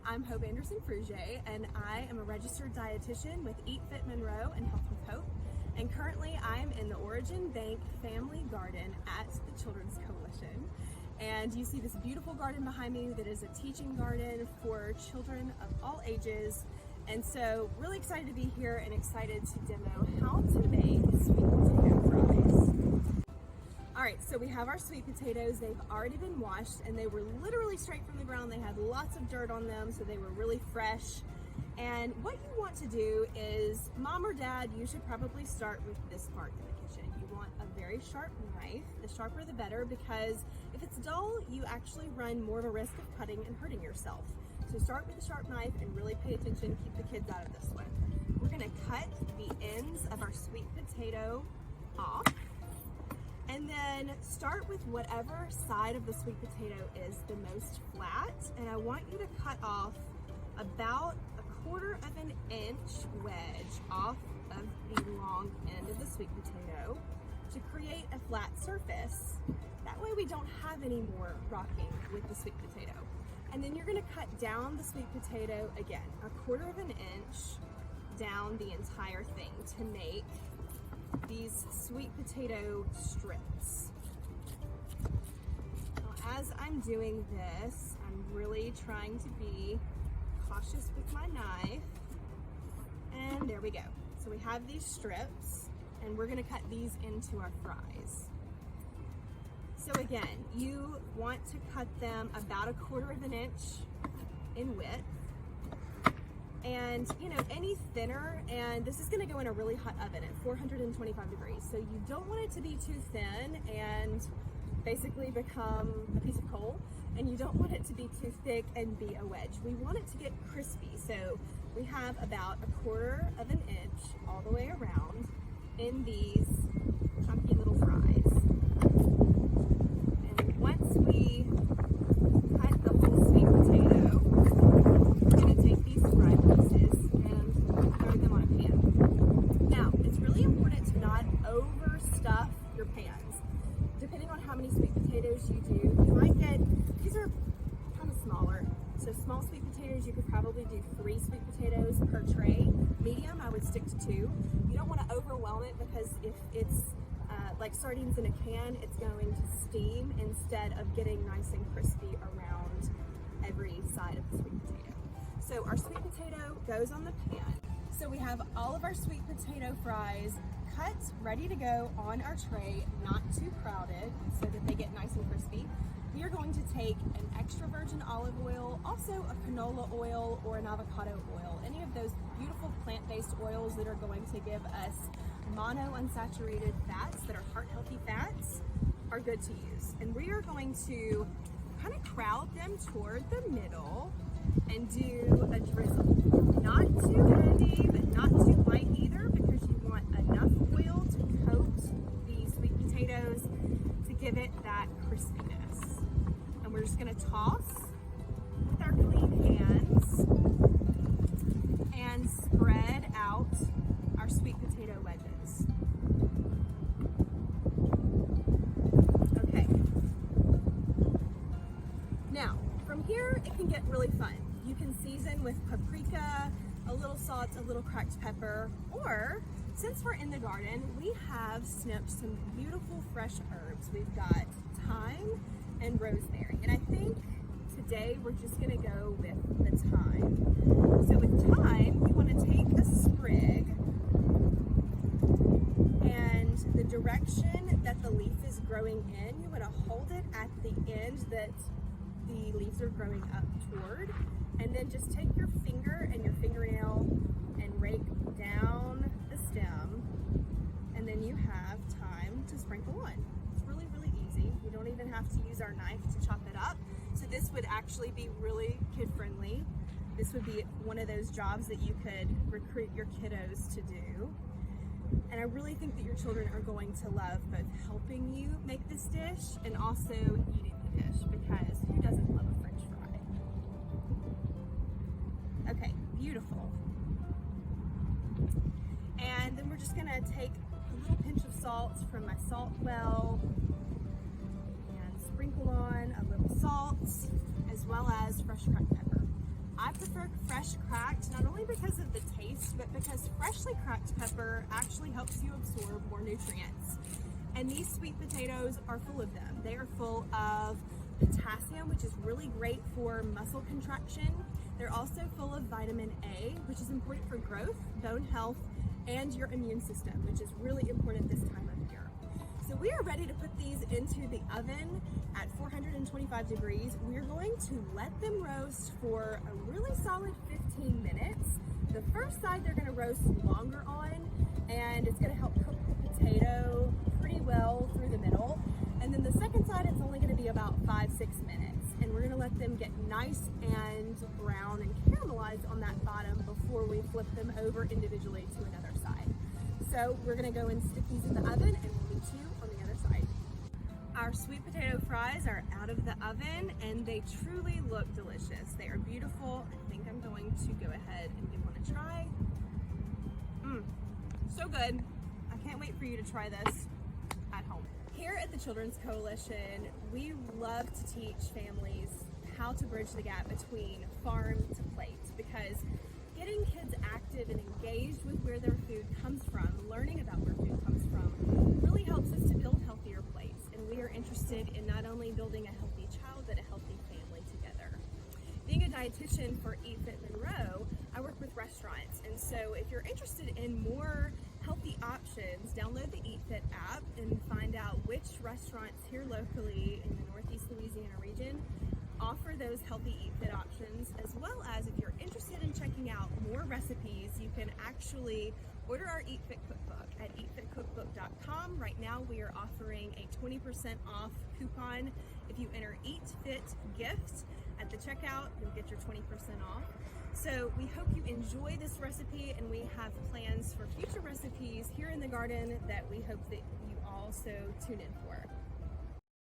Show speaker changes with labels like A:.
A: I'm Hope Anderson Frugé, and I am a registered dietitian with Eat Fit Monroe and Health with Hope. And currently I'm in the Origin Bank Family Garden at the Children's Coalition. And you see this beautiful garden behind me that is a teaching garden for children of all ages. And so really excited to be here and excited to demo how to make sweet potato fries. All right, so we have our sweet potatoes. They've already been washed and they were literally straight from the ground. They had lots of dirt on them, so they were really fresh. And what you want to do is, mom or dad, you should probably start with this part in the kitchen. You want a very sharp knife. The sharper the better, because if it's dull, you actually run more of a risk of cutting and hurting yourself. So start with a sharp knife and really pay attention. Keep the kids out of this one. We're gonna cut the ends of our sweet potato off. And then start with whatever side of the sweet potato is the most flat. And I want you to cut off about 1/4 of an inch wedge off of the long end of the sweet potato to create a flat surface. That way we don't have any more rocking with the sweet potato. And then you're gonna cut down the sweet potato again, 1/4 of an inch down the entire thing to make these sweet potato strips. Now, as I'm doing this, I'm really trying to be cautious with my knife. And there we go. So we have these strips and we're gonna cut these into our fries. So again, you want to cut them about 1/4 of an inch in width. And any thinner, and this is gonna go in a really hot oven at 425 degrees. So you don't want it to be too thin and basically become a piece of coal. And you don't want it to be too thick and be a wedge. We want it to get crispy. So we have about 1/4 of an inch all the way around in these chunky little fries. And once we cut the whole sweet potato, we're gonna take these fry pieces and throw them on a pan. Now, it's really important to not overstuff your pans. Depending on how many sweet potatoes you do, you might get, these are kind of smaller. So small sweet potatoes, you could probably do 3 sweet potatoes per tray. Medium, I would stick to 2. You don't want to overwhelm it, because if it's like sardines in a can, it's going to steam instead of getting nice and crispy around every side of the sweet potato. So our sweet potato goes on the pan. So we have all of our sweet potato fries cut, ready to go on our tray, not too crowded, so that they get nice and crispy. We are going to take an extra virgin olive oil, also a canola oil or an avocado oil. Any of those beautiful plant-based oils that are going to give us monounsaturated fats that are heart-healthy fats are good to use. And we are going to kind of crowd them toward the middle and do a drizzle. Not too heavy, but not too light either, because you want enough oil to coat the sweet potatoes to give it that crispiness. And we're just gonna toss with our clean hands and spread out our sweet potato wedges. Okay. Now, from here, it can get really fun. You can season with paprika, a little salt, a little cracked pepper, or since we're in the garden, we have snipped some beautiful fresh herbs. We've got thyme and rosemary, and I think today we're just gonna go with the thyme. So with thyme, you wanna take a sprig, and the direction that the leaf is growing in, you wanna hold it at the end that the leaves are growing up toward, and then just take your finger and your fingernail and rake down the stem, and then you have thyme to sprinkle on. It's really, really easy. We don't even have to use our knife to chop it up. So this would actually be really kid-friendly. This would be one of those jobs that you could recruit your kiddos to do. And I really think that your children are going to love both helping you make this dish and also eating the dish, because who doesn't love a French fry? Okay, beautiful. And then we're just gonna take a little pinch of salt from my salt well and sprinkle on a little salt, as well as fresh cracked pepper. I've fresh cracked, not only because of the taste, but because freshly cracked pepper actually helps you absorb more nutrients. And these sweet potatoes are full of them. They are full of potassium, which is really great for muscle contraction. They're also full of vitamin A, which is important for growth, bone health, and your immune system, which is really important this time of year. So we are ready to put these into the oven at 425 degrees. We're going to let them roast for a really solid 15 minutes. The first side they're going to roast longer on, and it's going to help cook the potato pretty well through the middle. And then the second side, it's only going to be about 5-6 minutes. And we're going to let them get nice and brown and caramelized on that bottom before we flip them over individually to another side. So we're going to go and stick these in the oven, and we'll meet you on the other side. Our sweet potato fries are out of the oven, and they truly look delicious. They are beautiful. I think I'm going to go ahead and give one a try. So good. I can't wait for you to try this at home. Here at the Children's Coalition, we love to teach families how to bridge the gap between farm to plate, because getting kids active and engaged with where their food comes from, learning about where food comes from, really helps us to build healthier plates. And we are interested in not only building a healthy child, but a healthy family together. Being a dietitian for Eat Fit Monroe, I work with restaurants. And so if you're interested in more healthy options, download the Eat Fit app and find out which restaurants here locally in the Northeast Louisiana region offer those healthy Eat Fit options, as well as if you're interested in checking out more recipes, you can actually order our Eat Fit cookbook at eatfitcookbook.com. Right now we are offering a 20% off coupon. If you enter Eat Fit Gift at the checkout, you'll get your 20% off. So we hope you enjoy this recipe, and we have plans for future recipes here in the garden that we hope that you also tune in for.